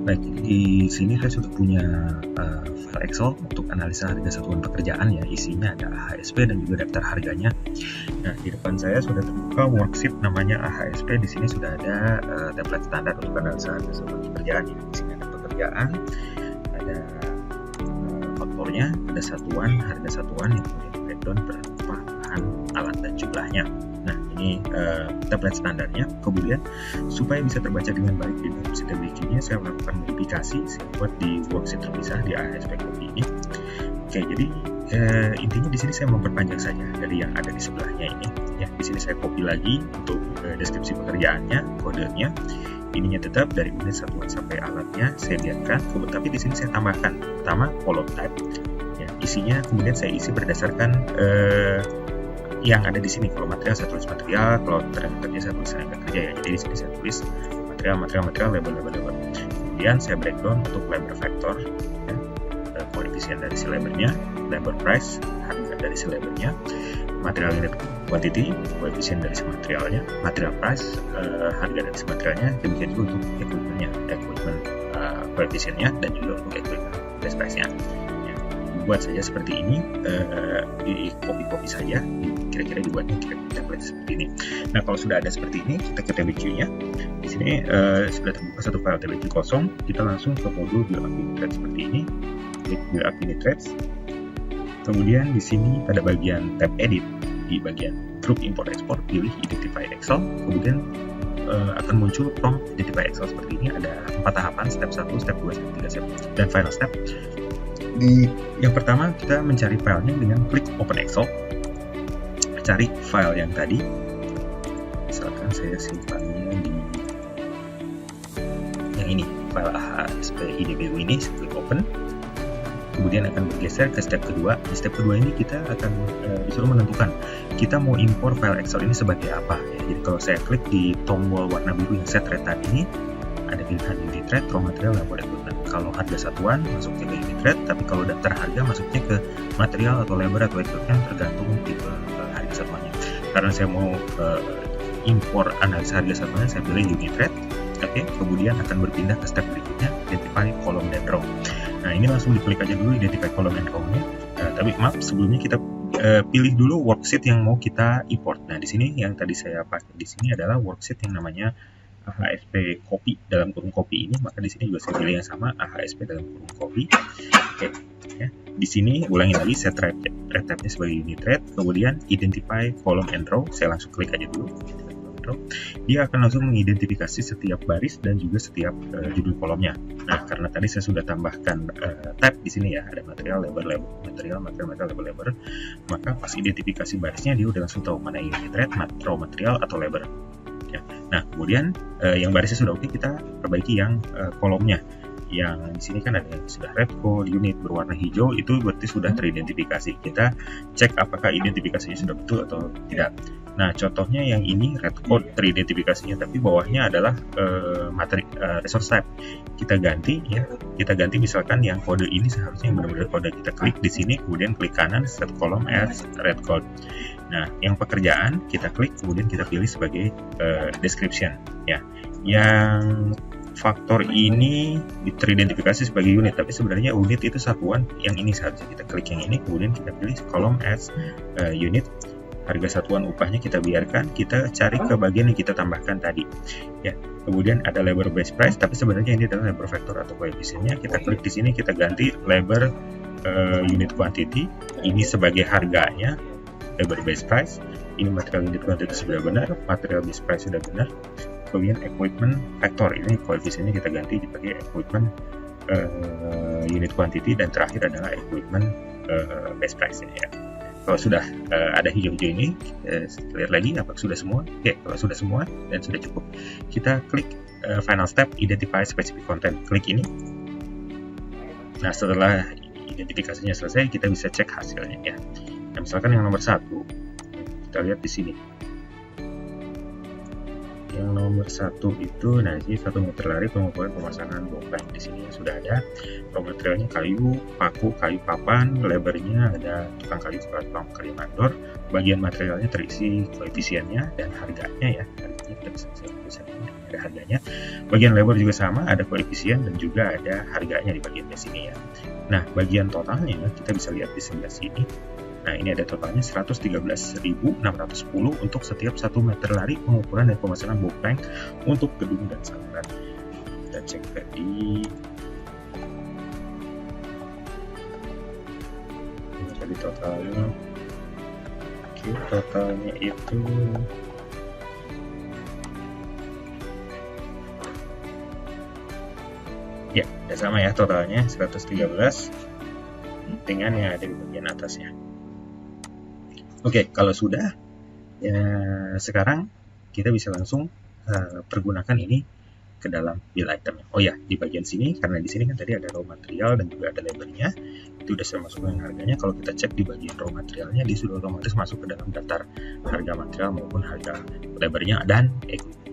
Baik, di sini saya sudah punya file Excel untuk analisa harga satuan pekerjaan ya. Isinya ada AHSP dan juga daftar harganya. Nah, di depan saya sudah terbuka worksheet namanya AHSP. Di sini sudah ada template standar untuk analisa harga satuan pekerjaan ya. Di sini ada pekerjaan, ada faktornya, ada satuan, harga satuan, yang kemudian breakdown berapa bahan, alat dan jumlahnya. Nah, ini template standarnya. Kemudian supaya bisa terbaca dengan baik di dalam CTBQ-nya, saya melakukan modifikasi. Saya buat di worksheet terpisah di AHSP copy ini. Oke, jadi intinya di sini saya memperpanjang saja dari yang ada di sebelahnya ini. Ya, di sini saya copy lagi untuk deskripsi pekerjaannya, kodenya. Ininya tetap dari unit satuan sampai alatnya saya biarkan. Tapi di sini saya tambahkan pertama column type. Ya, isinya kemudian saya isi berdasarkan yang ada di sini. Kalau material saya tulis material, kalau tenaga kerja saya tulis tenaga kerja ya. Jadi di sini saya tulis material, label. Kemudian saya breakdown untuk labor factor, ya, koefisien dari si labornya, labor price, harga dari si labornya, material unit quantity, koefisien dari si materialnya, material price, harga dari si materialnya, demikian juga untuk equipmentnya, koefisiennya, dan juga untuk equipment best price-nya. Buat saja seperti ini, di copy saja, kira-kira dibuatnya template seperti ini. Nah, kalau sudah ada seperti ini, kita ke TBQ-nya. Di sini sudah terbuka satu file TBQ kosong. Kita langsung ke modul build up unit thread seperti ini. Klik build up unit threads. Kemudian di sini pada bagian tab edit, di bagian group import export, pilih identify Excel. Kemudian akan muncul prompt identify Excel seperti ini. Ada 4 tahapan, step 1, step 2, step 3, step dan final step. Di yang pertama kita mencari filenya dengan klik open Excel, cari file yang tadi, misalkan saya simpannya di yang ini, file AHSP IDBU ini, saya klik open, kemudian akan bergeser ke step kedua. Di step kedua ini kita akan disuruh menentukan kita mau impor file Excel ini sebagai apa ya. Jadi kalau saya klik di tombol warna biru yang set rate tadi ini, ada pilihan unit rate, raw material, labor, equipment. Kalau harga satuan masuknya ke unit rate, tapi kalau daftar harga masuknya ke material atau labor atau equipment, tergantung tipe harga satuannya. Karena saya mau impor analisa harga satuannya, saya pilih unit rate. Oke, kemudian akan berpindah ke step berikutnya, identify column dan row. Nah, ini langsung diklik aja dulu identify column and row-nya. Tapi maaf, sebelumnya kita pilih dulu worksheet yang mau kita import. Nah, di sini yang tadi saya pakai di sini adalah worksheet yang namanya AHSP copy dalam kurung copy ini, maka di sini juga saya pilih yang sama, AHSP dalam kurung copy. Oke, ya. Di sini ulangi lagi, set rate tab-nya sebagai unit rate, kemudian identify column and row, saya langsung klik aja dulu. Dia akan langsung mengidentifikasi setiap baris dan juga setiap judul kolomnya. Nah, karena tadi saya sudah tambahkan tab di sini ya, ada material, labor, material, labor, maka pas identifikasi barisnya dia udah langsung tahu mana unit rate, raw material atau labor. Ya. Nah, kemudian yang barisnya sudah oke, kita perbaiki yang kolomnya. Yang di sini kan ada yang sudah red code, unit berwarna hijau, itu berarti sudah teridentifikasi. Kita cek apakah identifikasinya sudah betul atau tidak. Nah, contohnya yang ini red code teridentifikasinya, tapi bawahnya adalah resource type. Kita ganti ya, kita ganti misalkan yang kode ini seharusnya yang benar-benar kode. Kita klik di sini, kemudian klik kanan set column as red code. Nah, yang pekerjaan kita klik, kemudian kita pilih sebagai description ya. Yang faktor ini teridentifikasi sebagai unit, tapi sebenarnya unit itu satuan. Yang ini seharusnya kita klik yang ini, kemudian kita pilih column as unit. Harga satuan upahnya kita biarkan, kita cari ke bagian yang kita tambahkan tadi ya. Kemudian ada labor base price, tapi sebenarnya ini adalah labor factor atau koefisiennya. Kita klik di sini, kita ganti labor unit quantity, ini sebagai harganya, labor base price. Ini material unit quantity sudah benar, material base price sudah benar. Kemudian equipment factor, ini koefisiennya kita ganti sebagai equipment unit quantity, dan terakhir adalah equipment base price ya. Kalau sudah ada hijau-hijau ini, lihat lagi apakah sudah semua. Oke, kalau sudah semua dan sudah cukup, kita klik final step, identify specific content. Klik ini. Nah, setelah identifikasinya selesai, kita bisa cek hasilnya ya. Nah, misalkan yang nomor 1, kita lihat di sini. Yang Yang nomor 1 itu, nah ini 1 meter lari pengukuran pemasangan bopeng. Di sini sudah ada raw materialnya kayu, paku, kayu papan, lebarnya ada tukang kayu sepotong kayu mandor. Bagian materialnya terisi koefisiennya dan harganya ya. Harganya kita bisa tulisan ini, ada harganya. Bagian lebar juga sama, ada koefisien dan juga ada harganya di bagian sini ya. Nah, bagian totalnya kita bisa lihat di sebelah sini. Nah, ini ada totalnya 113.610 untuk setiap 1 meter lari pengukuran dan pemasangan bopeng untuk gedung dan saluran. Kita cek tadi. Ini tadi totalnya. Oke, totalnya itu ya, udah sama ya totalnya 113 dengan yang ada di bagian atasnya. Oke, kalau sudah, ya sekarang kita bisa langsung pergunakan ini ke dalam bill item. Oh ya, di bagian sini, karena di sini kan tadi ada raw material dan juga ada labelnya, itu sudah saya masukkan harganya. Kalau kita cek di bagian raw materialnya, dia sudah otomatis masuk ke dalam daftar harga material maupun harga labelnya dan equipment.